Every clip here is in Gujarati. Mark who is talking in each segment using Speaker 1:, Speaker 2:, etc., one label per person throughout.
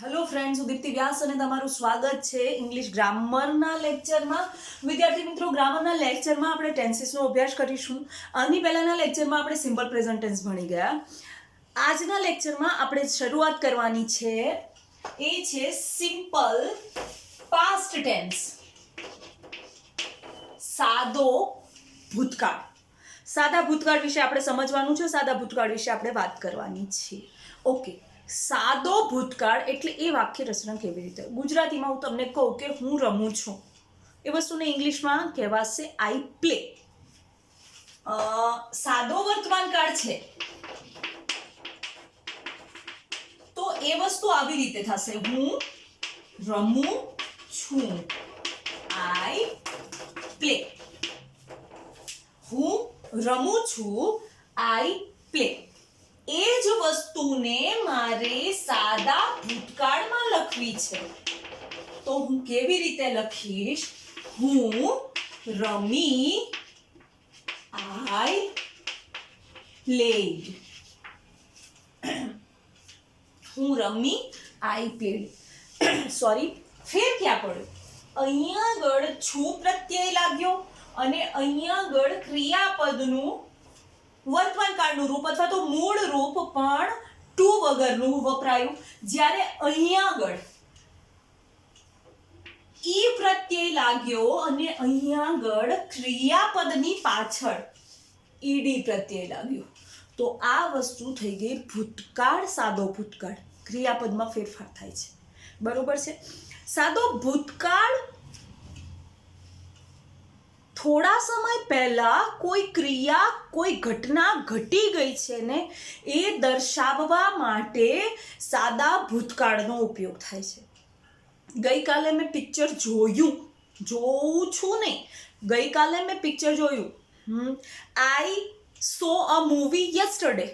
Speaker 1: હેલો ફ્રેન્ડ્સ, હું દીપ્તિ વ્યાસ અને તમારું સ્વાગત છે ઇંગ્લિશ ગ્રામરના લેક્ચરમાં. વિદ્યાર્થી મિત્રો, ગ્રામરના લેક્ચરમાં આપણે ટેન્સીસનો અભ્યાસ કરીશું. આની પહેલાના લેક્ચરમાં આપણે સિમ્પલ પ્રેઝન્ટ ટેન્સ ભણી ગયા. આજના લેક્ચરમાં આપણે શરૂઆત કરવાની છે, એ છે સિમ્પલ પાસ્ટ ટેન્સ, સાદો ભૂતકાળ. સાદા ભૂતકાળ વિશે આપણે સમજવાનું છે, સાદા ભૂતકાળ વિશે આપણે વાત કરવાની છે. ઓકે, સાદો ભૂતકાળ એટલે એ વાક્ય રચના કેવી રીતે? ગુજરાતીમાં હું તમને કહું કે હું રમું છું, એ વસ્તુને ઇંગ્લિશમાં કહેવાશે આઈ પ્લે. સાદો વર્તમાનકાળ છે તો એ વસ્તુ આવી રીતે થશે, હું રમું છું, આઈ પ્લે. હું રમું છું, આઈ પ્લે. એ જ વસ્તુને મારે સાદા ભૂતકાળમાં લખવી છે, તો હું કેવી રીતે લખીશ? હું રમી, આઈ પ્લેડ. હું રમી, આઈ પ્લેડ. સોરી, ફેર ક્યાં પડ્યો? અહીંયા આગળ છું પ્રત્યય લાગ્યો અને અહીંયા આગળ ક્રિયાપદનું વર્તમાન કાળનું રૂપ અથવા તો મૂળ રૂપ પણ ટુ વગરનું વપરાયું. જ્યારે અહીંયા આગળ ઈ પ્રત્યય લાગ્યો અને અહીંયા આગળ ક્રિયાપદની પાછળ ઈડી પ્રત્યય લાગ્યો, તો આ વસ્તુ થઈ ગઈ ભૂતકાળ, સાદો ભૂતકાળ. ક્રિયાપદમાં ફેરફાર થાય છે, બરોબર છે. સાદો ભૂતકાળ થોડા સમય પહેલા કોઈ ક્રિયા, કોઈ ઘટના ઘટી ગઈ છે ને એ દર્શાવવા માટે સાદા ભૂતકાળનો ઉપયોગ થાય છે. ગઈકાલે મેં પિક્ચર જોઉં છું નહીં, ગઈકાલે મેં પિક્ચર જોયું. આઈ સો અ મૂવી યસ્ટરડે.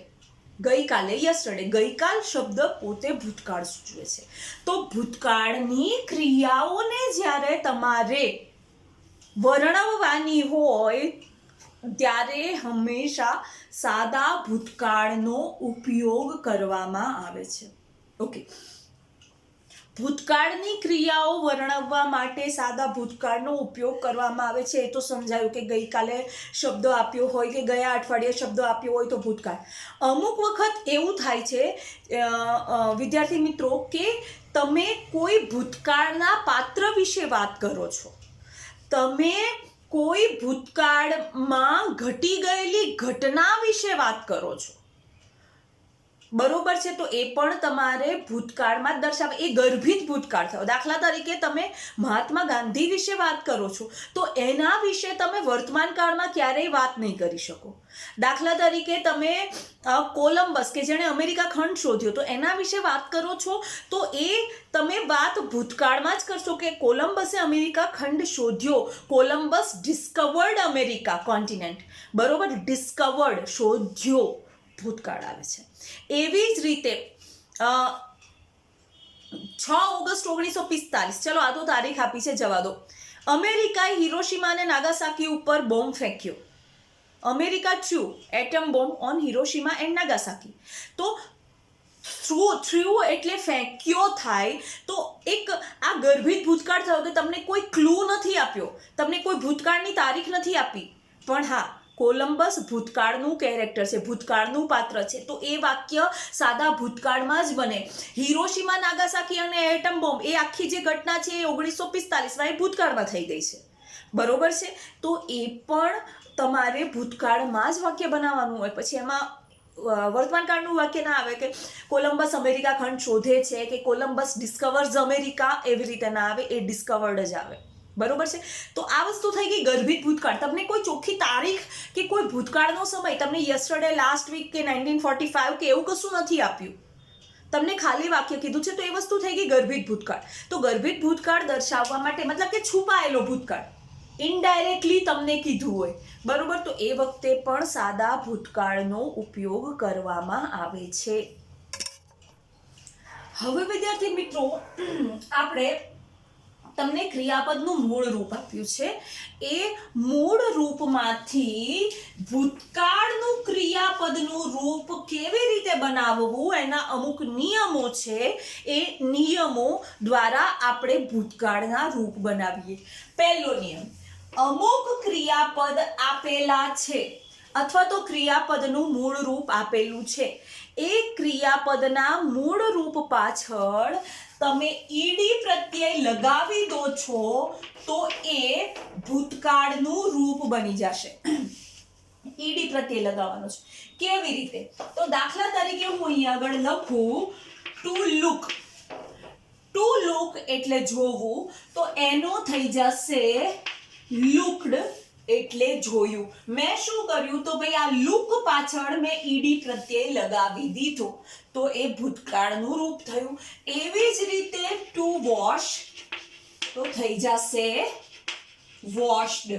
Speaker 1: ગઈકાલે, યસ્ટરડે. ગઈકાલ શબ્દ પોતે ભૂતકાળ સૂચવે છે. તો ભૂતકાળની ક્રિયાઓને જ્યારે તમારે વર્ણવવાની હોય ત્યારે હંમેશા સાદા ભૂતકાળનો ઉપયોગ કરવામાં આવે છે. ઓકે, ભૂતકાળની ક્રિયાઓ વર્ણવવા માટે સાદા ભૂતકાળનો ઉપયોગ કરવામાં આવે છે, એ તો સમજાયું કે ગઈકાલે શબ્દ આપ્યો હોય કે ગયા અઠવાડિયે શબ્દ આપ્યો હોય તો ભૂતકાળ. અમુક વખત એવું થાય છે વિદ્યાર્થી મિત્રો કે તમે કોઈ ભૂતકાળના પાત્ર વિશે વાત કરો છો, તમે કોઈ ભૂતકાળમાં ઘટી ગયેલી ઘટના વિશે વાત કરો છો, બરોબર છે. તો એ પણ તમારે ભૂતકાળમાં દર્શાવે, એ ગર્ભિત ભૂતકાળ થયો. દાખલા તરીકે તમે મહાત્મા ગાંધી વિશે વાત કરો છો તો એના વિશે તમે વર્તમાન કાળમાં ક્યારેય વાત નહીં કરી શકો. દાખલા તરીકે તમે કોલંબસ કે જેણે અમેરિકા ખંડ શોધ્યો તો એના વિશે વાત કરો છો તો એ તમે વાત ભૂતકાળમાં જ કરશો કે કોલંબસે અમેરિકા ખંડ શોધ્યો. કોલંબસ ડિસ્કવર્ડ અમેરિકા કોન્ટિનેન્ટ, બરોબર. ડિસ્કવર્ડ, શોધ્યો, ભૂતકાળ આવે છે. એવી જ રીતે 6 ઓગસ્ટ 1945, ચલો આ તો તારીખ આપી છે, જવા દો. અમેરિકાએ હિરોશિમા અને નાગાસાકી ઉપર બોમ્બ ફેંક્યો. America through atom bomb on Hiroshima and Nagasaki. તો થ્રુ એટલે ફેંક્યો થાય, તો એક આ ગર્ભિત ભૂતકાળ થયો કે તમને કોઈ ક્લુ નથી આપ્યો, તમને કોઈ ભૂતકાળની તારીખ નથી આપી, પણ હા કોલંબસ ભૂતકાળનું કેરેક્ટર છે, ભૂતકાળનું પાત્ર છે, તો એ વાક્ય સાદા ભૂતકાળમાં જ બને. હિરોશિમા, નાગાસાકી અને એટમ બોમ્બ, એ આખી જે ઘટના છે એ 1945માં એ ભૂતકાળમાં થઈ ગઈ છે, બરોબર છે. તો એ પણ તમારે ભૂતકાળમાં જ વાક્ય બનાવવાનું હોય. પછી એમાં વર્તમાન કાળનું વાક્ય ના આવે કે કોલંબસ અમેરિકા ખંડ શોધે છે કે કોલંબસ ડિસ્કવર્સ અમેરિકા, એવી રીતે ના આવે, એ ડિસ્કવર્ડ જ આવે, બરોબર છે. તો આ વસ્તુ થઈ ગઈ ગર્ભિત ભૂતકાળ. તમને કોઈ ચોખ્ખી તારીખ કે કોઈ ભૂતકાળનો સમય, તમને યસ્ટરડે, લાસ્ટ વીક કે 1945 કે એવું કશું નથી આપ્યું, તમને ખાલી વાક્ય કીધું છે, તો એ વસ્તુ થઈ ગઈ ગર્ભિત ભૂતકાળ. તો ગર્ભિત ભૂતકાળ દર્શાવવા માટે, મતલબ કે છુપાયેલો ભૂતકાળ, ઇનડાયરેક્ટલી તમને કીધું હોય, બરોબર, તો એ વખતે પણ સાદા ભૂતકાળનો ઉપયોગ કરવામાં આવે છે. હવે વિદ્યાર્થી મિત્રો, આપણે તમને ક્રિયાપદનું મૂળ રૂપ આપ્યું છે. એ મૂળ રૂપમાંથી ભૂતકાળનું ક્રિયાપદનું રૂપ કેવી રીતે બનાવવું એના અમુક નિયમો છે. એ નિયમો દ્વારા આપણે ભૂતકાળના રૂપ બનાવીએ. પહેલો નિયમ, અમુક ક્રિયાપદ આપેલા છે અથવા તો ક્રિયાપદનું મૂળ રૂપ આપેલું છે. એ ક્રિયાપદના મૂળ રૂપ પાછળ તમે ઈડી પ્રત્યય લગાવી દો છો તો એ ભૂતકાળનું રૂપ બની જશે. ઈડી પ્રત્યય લગાવવાનો છે. કેવી રીતે? તો દાખલા તરીકે હું અહીં આગળ લખું ટુ લુક. ટુ લુક એટલે જોવું, તો એનો થઈ જશે લુક્ડ એટલે જોયું. મેં શું કર્યું? તો ભાઈ આ લુક પાછળ મેં ઈડી પ્રત્યય લગાવી દીધો તો એ ભૂતકાળનું રૂપ થયું. એવી જ રીતે ટુ વોશ તો થઈ જશે વોશ્ડ.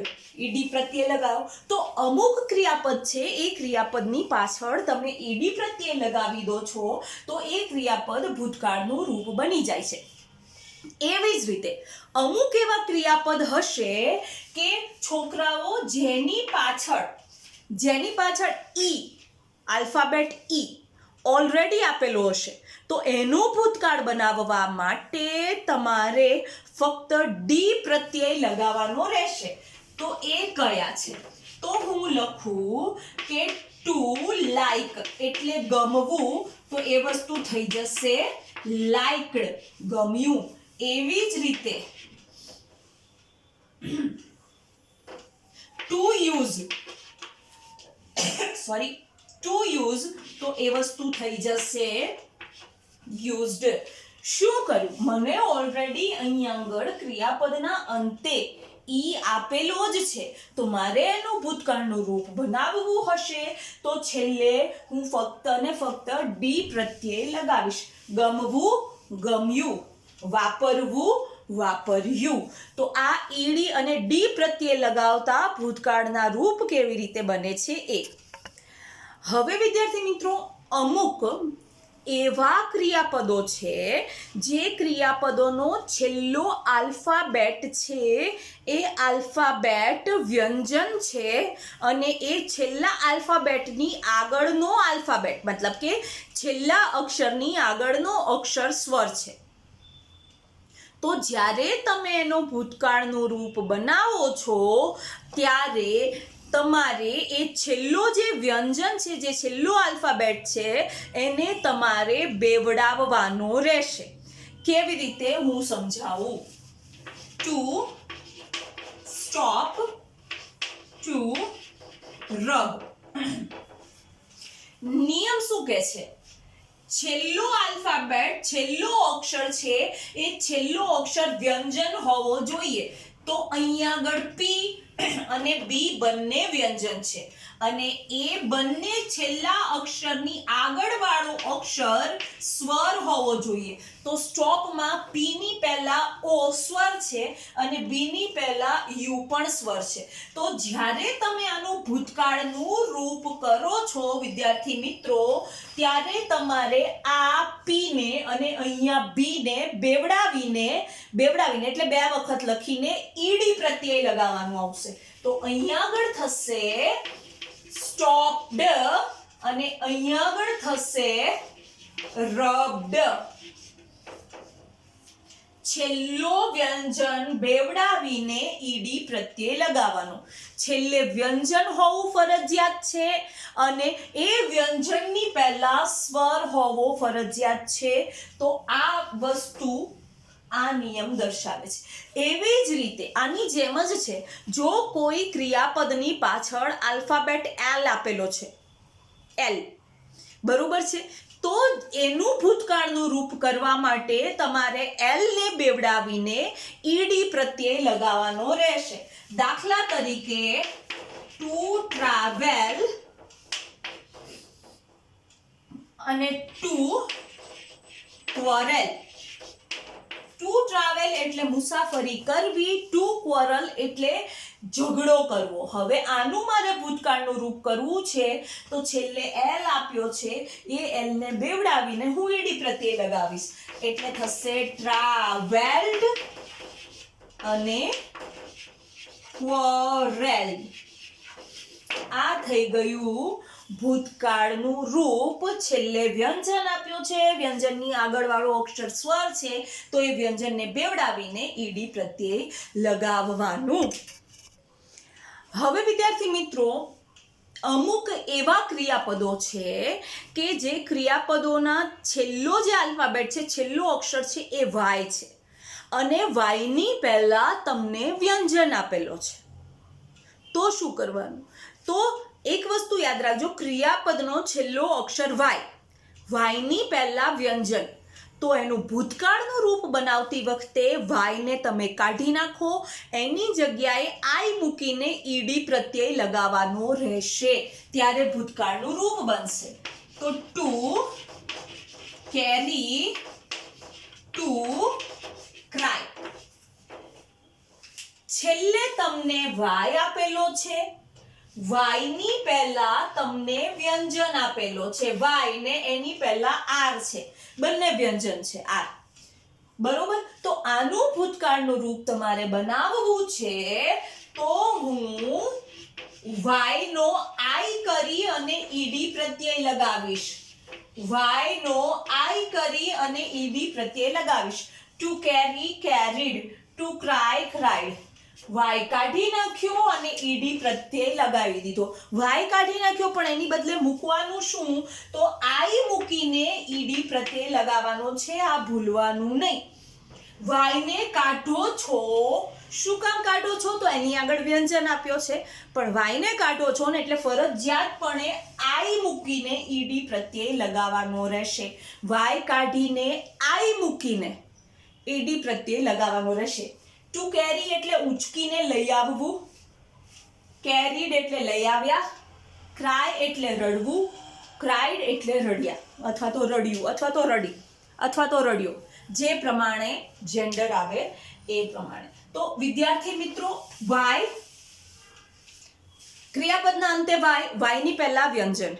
Speaker 1: ઈડી પ્રત્યય લગાવો તો અમુક ક્રિયાપદ છે એ ક્રિયાપદની પાછળ તમે ઈડી પ્રત્યય લગાવી દો છો તો એ ક્રિયાપદ ભૂતકાળનું રૂપ બની જાય છે. એવી જ રીતે અમુક એવા ક્રિયાપદ હશે કે છોકરાઓ જેની પાછળ ઈ આલ્ફાબેટ ઈ ઓલરેડી આપેલો હશે તો એનું ભૂતકાળ બનાવવા માટે તમારે ફક્ત ડી પ્રત્યય લગાવવાનો રહેશે. તો એ કયા છે? તો હું લખું કે ટુ લાઈક એટલે ગમવું, તો એ વસ્તુ થઈ જશે લાઇક્ડ, ગમ્યું. એવી જ રીતે ટુ યુઝ તો એ વસ્તુ થઈ જશે યુઝડ. શું કર્યું? મને ઓલરેડી અહીં આગળ ક્રિયાપદના અંતે ઈ આપેલો જ છે તો મારે એનું ભૂતકાળનું રૂપ બનાવવું હશે તો છેલ્લે હું ફક્ત ને ફક્ત ડી પ્રત્યય લગાવીશ. ગમવું, ગમ્યું. વાપરવું, વાપર્યું. તો આ ઈડી અને ડી પ્રત્યય લગાવતા ભૂતકાળના રૂપ કેવી રીતે બને છે એ. હવે વિદ્યાર્થી મિત્રો, અમુક એવા ક્રિયાપદો છે જે ક્રિયાપદોનો છેલ્લો આલ્ફાબેટ છે એ આલ્ફાબેટ વ્યંજન છે અને એ છેલ્લા આલ્ફાબેટની આગળનો આલ્ફાબેટ મતલબ કે છેલ્લા અક્ષરની આગળનો અક્ષર સ્વર છે. તો જ્યારે તમે એનો ભૂતકાળનું રૂપ બનાવો છો ત્યારે તમારે એ છેલ્લો જે વ્યંજન છે, જે છેલ્લો આલ્ફાબેટ છે એને તમારે બેવડાવવાનો રહેશે. કેવી રીતે હું સમજાવું? To stop, to rub. નિયમ શું કહે છે? છેલ્લો આલ્ફાબેટ, છેલ્લો અક્ષર છે એ છેલ્લો અક્ષર વ્યંજન હોવો જોઈએ. તો અહીંયા આગળ પી અને બી બંને વ્યંજન છે અને એ બંને છેલ્લા અક્ષરની આગળવાળો અક્ષર સ્વર હોવો જોઈએ. તો સ્ટોપમાં પી ની પહેલા ઓ સ્વર છે અને બી ની પહેલા યુ પણ સ્વર છે. તો જ્યારે તમે આનું ભૂતકાળનું રૂપ કરો છો વિદ્યાર્થી મિત્રો, ત્યારે તમારે આ પી ને અને અહીંયા બી ને બેવડાવીને એટલે બે વખત લખીને ઈડી પ્રત્યય લગાવવાનું આવશે. તો અહીંયા આગળ થશે સ્ટોપ્ડ અને અહીંયા આગળ થશે રબ્ડ. છેલ્લો વ્યંજન બેવડાવીને ઈડી પ્રત્યય લગાવવાનો. છેલ્લે વ્યંજન હોવું ફરજિયાત છે અને એ વ્યંજનની પહેલા સ્વર હોવો ફરજિયાત છે. તો આ વસ્તુ આ નિયમ દર્શાવે છે. એવી જ રીતે આની જેમ જ છે, જો કોઈ ક્રિયાપદની પાછળ આલ્ફાબેટ એલ આપેલો છે, એલ બરોબર છે, તો એનું ભૂતકાળનું રૂપ કરવા માટે તમારે એલ ને બેવડાવીને ઈડી પ્રત્યય લગાવવાનો રહેશે. દાખલા તરીકે ટુ ટ્રાવેલ અને ટુ ક્વોરલ. ટુ ટ્રાવેલ એટલે મુસાફરી કરવી, ટુ ક્વોરલ એટલે ઝઘડો કરવો. હવે આનું મારે ભૂતકાળનું રૂપ કરવું છે તો છેલ્લે એલ આપ્યો છે એ એલ ને બેવડાવીને હું ઈડી પ્રત્યય લગાવીશ એટલે થશે ટ્રાવેલ્ડ અને quarreled. આ થઈ ગયું ભૂતકાળનું રૂપ. છેલ્લે વ્યંજન આપ્યું છે, વ્યંજનની આગળ વાળો અક્ષર સ્વર છે, તો એ વ્યંજનને બેવડાવીને ઈડી પ્રત્યય લગાવવાનું. હવે વિદ્યાર્થી મિત્રો, અમુક એવા ક્રિયાપદો છે કે જે ક્રિયાપદોના છેલ્લો જે આલ્ફાબેટ છે, છેલ્લો અક્ષર છે એ વાય છે, અને વાયની પહેલા તમને વ્યંજન આપેલો છે. તો શું કરવાનું? તો એક વસ્તુ યાદ રાખજો, ક્રિયાપદનો છેલ્લો અક્ષર વાયની પહેલા વ્યંજન, તો એનું ભૂતકાળનું રૂપ બનાવતી વખતે વાયને તમે કાઢી નાખો, એની જગ્યાએ આઈ મૂકીને ઈડી પ્રત્યય લગાવવાનો રહેશે, ત્યારે ભૂતકાળનું રૂપ બનશે. તો ટુ કેરી, ટુ ક્રાય. છેલ્લે તમને વાય આપેલો છે, વાયની પહેલા તમને વ્યંજન આપેલો છે, વાય ને એની પહેલા આર છે, બંને વ્યંજન છે આર. બરોબર? તો આનું ભૂતકાળનું રૂપ તમારે બનાવવું છે, તો હું વાય નો આઈ કરી અને ઈડી પ્રત્યય લગાવીશ. વાય નો આઈ કરી અને ઈડી પ્રત્યય લગાવીશ. To carry, carried. To cry, cried. Y કાઢી નાખ્યો અને ઈડી પ્રત્યય લગાવી દીધો. વાય કાઢી નાખ્યો પણ એની બદલે મૂકવાનું શું? તો આઈ મૂકીને ઈડી પ્રત્યય લગાવવાનો છે, આ ભૂલવાનું નહીં. વાયને કાઢો છો, શું કામ કાઢો છો? તો એની આગળ વ્યંજન આપ્યો છે, પણ વાયને કાઢો છો ને એટલે ફરજિયાતપણે આઈ મૂકીને ઈડી પ્રત્યય લગાવવાનો રહેશે. વાય કાઢીને આઈ મૂકીને ઈડી પ્રત્યય લગાવવાનો રહેશે. ટુ કેરી એટલે ઉચકીને લઈ આવવું, કેરીડ એટલે લઈ આવ્યા, ક્રાય એટલે રડવું, ક્રાઇડ એટલે રડ્યા, અથવા તો રડ્યું, અથવા તો રડી, અથવા તો રડ્યો, જે પ્રમાણે જેન્ડર આવે એ પ્રમાણે. તો વિદ્યાર્થી મિત્રો, વાય, ક્રિયાપદના અંતે વાય, વાયની પહેલા વ્યંજન,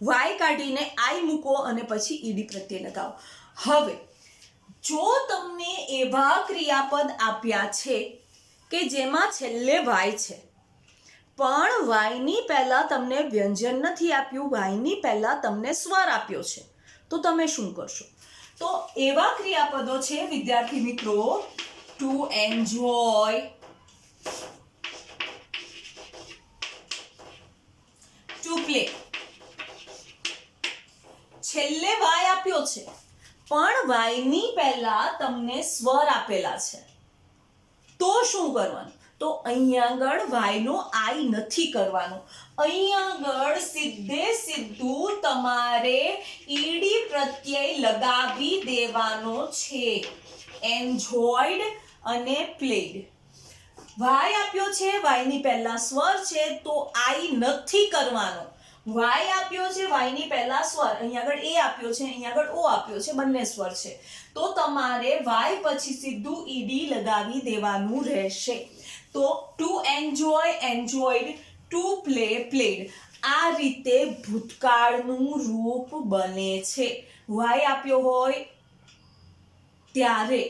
Speaker 1: વાય કાઢીને આઈ મૂકો અને પછી ઈડી પ્રત્યય લગાવો. હવે જો તમને એવા ક્રિયાપદ આપ્યા છે કે જેમાં છેલ્લે વાય છે, પણ વાયની પહેલા તમને વ્યંજન નથી આપ્યું, વાયની પહેલા તમને સ્વર આપ્યો છે, તો તમે શું કરશો? તો એવા ક્રિયાપદો છે વિદ્યાર્થી મિત્રો, ટુ એન્જોય, ટુ પ્લે. છેલ્લે વાય આપ્યો છે પણ વાયની પહેલા તમને સ્વર આપેલા છે, તો શું કરવાનું? તો અહીંયા આગળ વાયનો આઈ નથી કરવાનો. અહીંયા આગળ સીધે સીધું તમારે ઈડી પ્રત્યય લગાવી દેવાનો છે. એન્જોયડ અને પ્લેડ. વાય આપ્યો છે, વાયની પહેલા સ્વર છે, તો આઈ નથી કરવાનો. વાય આપ્યો છે, વાયની પહેલા સ્વર, અહીંયા આગળ એ આપ્યો છે, અહીંયા આગળ ઓ આપ્યો છે, બંને સ્વર છે, તો તમારે વાય પછી સીધું ઈડી લગાવી દેવાનું રહેશે. તો two enjoy, enjoyed, to play, played. આ રીતે ભૂતકાળનું રૂપ બને છે. વાય આપ્યો હોય ત્યારે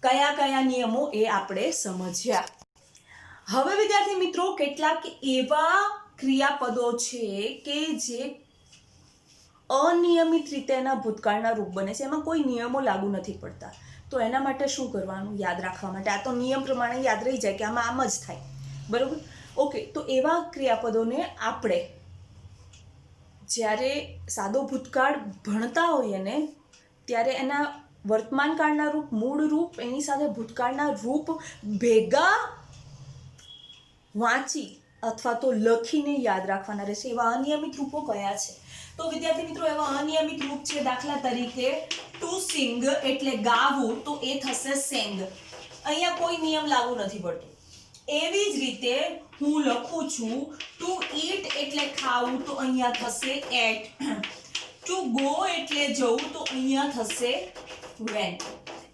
Speaker 1: કયા કયા નિયમો એ આપણે સમજ્યા. હવે વિદ્યાર્થી મિત્રો, કેટલાક એવા ક્રિયાપદો છે કે જે અનિયમિત રીતે એના ભૂતકાળના રૂપ બને છે, એમાં કોઈ નિયમો લાગુ નથી પડતા. તો એના માટે શું કરવાનું? યાદ રાખવા માટે, આ તો નિયમ પ્રમાણે યાદ રહી જાય કે આમાં આમ જ થાય, બરોબર? ઓકે, તો એવા ક્રિયાપદોને આપણે જ્યારે સાદો ભૂતકાળ ભણતા હોઈએ ને ત્યારે એના વર્તમાન કાળના રૂપ, મૂળ રૂપ, એની સાથે ભૂતકાળના રૂપ ભેગા વાંચી અથવા તો લખીને યાદ રાખવાના રહેશે. એવા અનિયમિત રૂપો કયા છે? તો વિદ્યાર્થી મિત્રો, એવા અનિયમિત રૂપ છે, દાખલા તરીકે ટુ સિંગ એટલે ગાવું, તો એ થશે સેંગ. અહીંયા કોઈ નિયમ લાગુ નથી પડતો. એવી જ રીતે હું લખું છું ટુ ઈટ એટલે ખાવું, તો અહીંયા થશે એટ. ટુ ગો એટલે જવું, તો અહીંયા થશે વેન્ટ.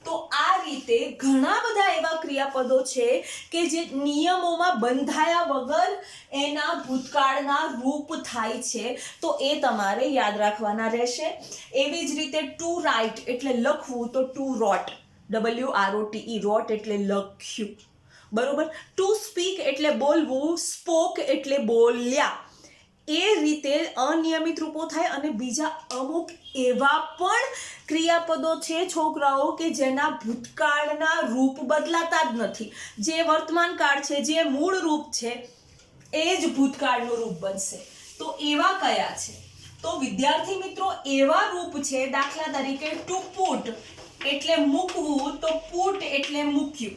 Speaker 1: તો આ રીતે ઘણા બધા એવા ક્રિયાપદો છે કે જે નિયમોમાં બંધાયા વગર એના ભૂતકાળના રૂપ થાય છે, તો એ તમારે યાદ રાખવાના રહેશે. એવી જ રીતે ટુ રાઇટ એટલે લખવું, તો ટુ રોટ, WROTE, રોટ એટલે લખ્યું. બરોબર. ટુ સ્પીક એટલે બોલવું, સ્પોક એટલે બોલ્યા. એ રીતે અનિયમિત રૂપો થાય. અને બીજા અમુક એવા પણ ક્રિયાપદો છે છોકરાઓ કે જેના ભૂતકાળના રૂપ બદલાતા જ નથી. જે વર્તમાન કાળ છે, જે મૂળ રૂપ છે, એ જ ભૂતકાળનું રૂપ બનશે. તો એવા કયા છે? તો વિદ્યાર્થી મિત્રો, એવા રૂપ છે, દાખલા તરીકે ટુ પુટ એટલે મૂકવું, તો પુટ એટલે મૂક્યું.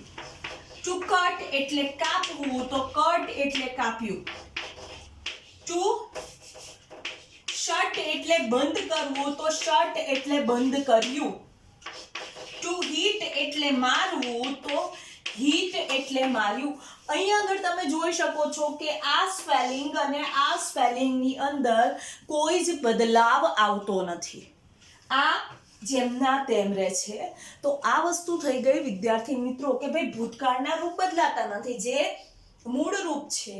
Speaker 1: ટુ કટ એટલે કાપવું, તો કટ એટલે કાપ્યું. ટુ શટ એટલે બંધ કરવું, તો શટ એટલે બંધ કર્યું. ટુ હિટ એટલે મારવું, તો હિટ એટલે માર્યું. અહીંયા આગળ તમે જોઈ શકો છો કે આ સ્પેલિંગ અને આ સ્પેલિંગની અંદર કોઈ જ બદલાવ આવતો નથી. આ જેમના તેમ રહે છે. તો આ વસ્તુ થઈ ગઈ વિદ્યાર્થી મિત્રો કે ભાઈ ભૂતકાળના રૂપ બદલાતા નથી. જે મૂળ રૂપ છે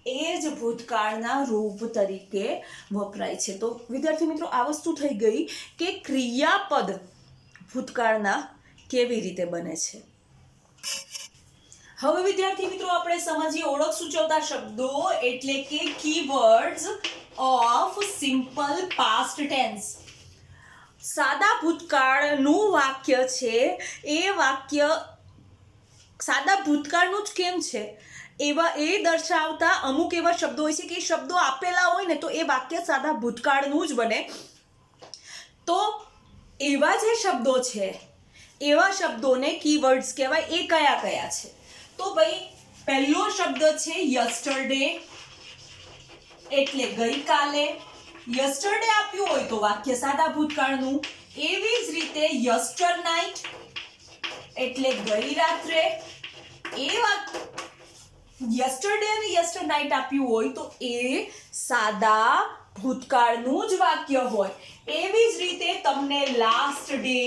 Speaker 1: એ જ ભૂતકાળના રૂપ તરીકે વપરાય છે. તો વિદ્યાર્થી મિત્રો, આ વસ્તુ થઈ ગઈ કે ક્રિયાપદ ભૂતકાળના કેવી રીતે બને છે. હવે વિદ્યાર્થી મિત્રો, આપણે સમજીએ ઓળખ સૂચવતા શબ્દો એટલે કે keywords of simple past tense. સાદા ભૂતકાળનું વાક્ય છે, એ વાક્ય સાદા ભૂતકાળનું જ કેમ છે એવા એ દર્શાવતા અમુક એવા શબ્દો હોય છે કે શબ્દો આપેલા હોય ને તો એ વાક્ય સાદા ભૂતકાળનું જ બને. તો એવા જે શબ્દો છે, એવા શબ્દોને કીવર્ડ્સ કહેવાય. એ કયા કયા છે? તો ભાઈ પહેલો શબ્દ છે યસ્ટરડે એટલે ગઈકાલે. યસ્ટરડે આપ્યું હોય તો વાક્ય સાદા ભૂતકાળનું. એવી જ રીતે યસ્ટર નાઇટ એટલે ગઈ રાત્રે. એ યસ્ટરડે અને યસ્ટર નાઇટ આપ્યું હોય તો એ સાદા ભૂતકાળનું જ વાક્ય હોય. એવી જ રીતે તમને last day,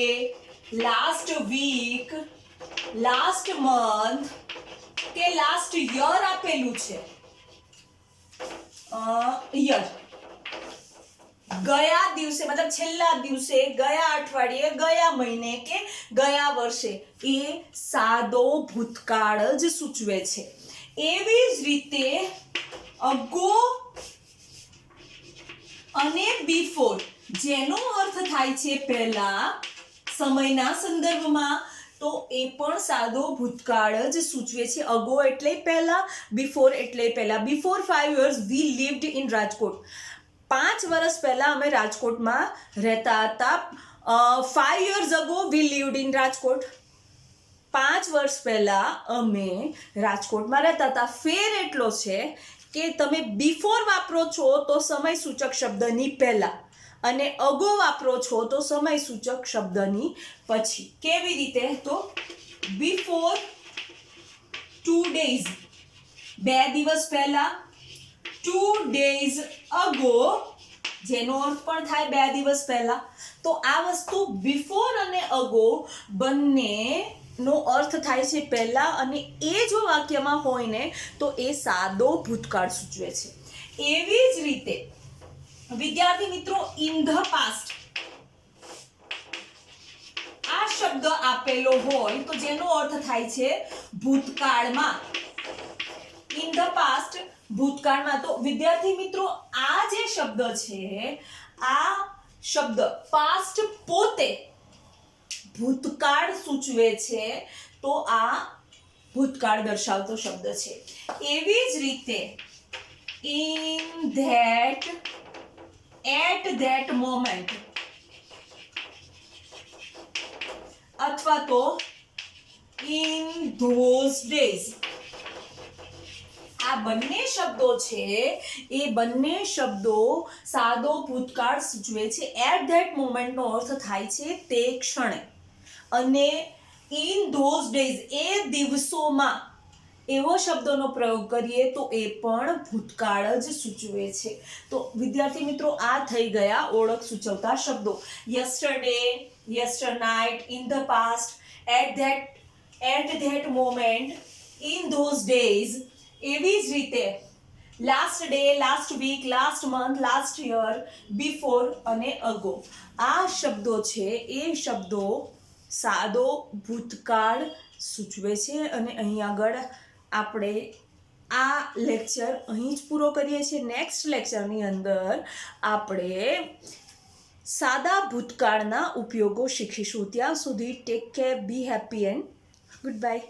Speaker 1: last week, last month કે લાસ્ટ યર આપેલું છે. યર ગયા દિવસે મતલબ છેલ્લા દિવસે, ગયા અઠવાડિયે, ગયા મહિને કે ગયા વર્ષે, એ સાદો ભૂતકાળ જ સૂચવે છે. એવી જ રીતે અગો અને બિફોર, જેનો અર્થ થાય છે પહેલા, સમયના સંદર્ભમાં, તો એ પણ સાદો ભૂતકાળ જ સૂચવે છે. અગો એટલે પહેલા, બિફોર એટલે પહેલા. Before 5 years we lived in Rajkot. 5 વર્ષ પહેલા અમે રાજકોટમાં રહેતા હતા. 5 years ago we lived in Rajkot. 5 વર્ષ પહેલા અમે રાજકોટમાં રહેતા હતા. ફેર એટલો છે કે તમે બિફોર વાપરો છો તો સમય સૂચક શબ્દની પહેલા, અને અગો વાપરો છો તો સમય સૂચક શબ્દની પછી. કેવી રીતે? તો બિફોર 2 days, 2 દિવસ પહેલા. 2 days ago, જેનો અર્થ પણ થાય 2 દિવસ પહેલા. તો આ વસ્તુ બિફોર અને અગો બંનેનો અર્થ થાય છે પહેલા, અને એ જો વાક્યમાં હોય ને તો એ સાદો ભૂતકાળ સૂચવે છે. એવી જ રીતે વિદ્યાર્થી મિત્રો, ઇન ધ પાસ્ટ આ શબ્દ આપેલો હોય તો જેનો અર્થ થાય છે ભૂતકાળમાં. ઇન ધ પાસ્ટ ભૂતકાળમાં. તો વિદ્યાર્થી મિત્રો, આ જે શબ્દ છે, આ શબ્દ પાસ્ટ પોતે ભૂતકાળ સૂચવે છે. તો આ ભૂતકાળ દર્શાવતો શબ્દ છે. એવી જ રીતે in that, at that moment, અથવા તો ઇન ધોઝ ડેઝ. આ બંને શબ્દો છે, એ બંને શબ્દો સાદો ભૂતકાળ સૂચવે છે. એટ ધેટ મોમેન્ટનો અર્થ થાય છે તે ક્ષણે, અને ઇન ધોઝ ડેઝ એ દિવસોમાં એવો શબ્દોનો પ્રયોગ કરીએ તો એ પણ ભૂતકાળ જ સૂચવે છે. તો વિદ્યાર્થી મિત્રો, આ થઈ ગયા ઓળખ સૂચવતા શબ્દો. Yesterday, yester night, in the past, at that moment, in those days. એવી જ રીતે last day, last week, last month, last year, before અને અગો. આ શબ્દો છે એ શબ્દો સાદો ભૂતકાળ સૂચવે છે. અને અહીં આગળ આપણે આ લેક્ચર અહીં જ પૂરો કરીએ છીએ. નેક્સ્ટ લેક્ચરની અંદર આપણે સાદા ભૂતકાળના ઉપયોગો શીખીશું. ત્યાં સુધી take care, B happy and good bye.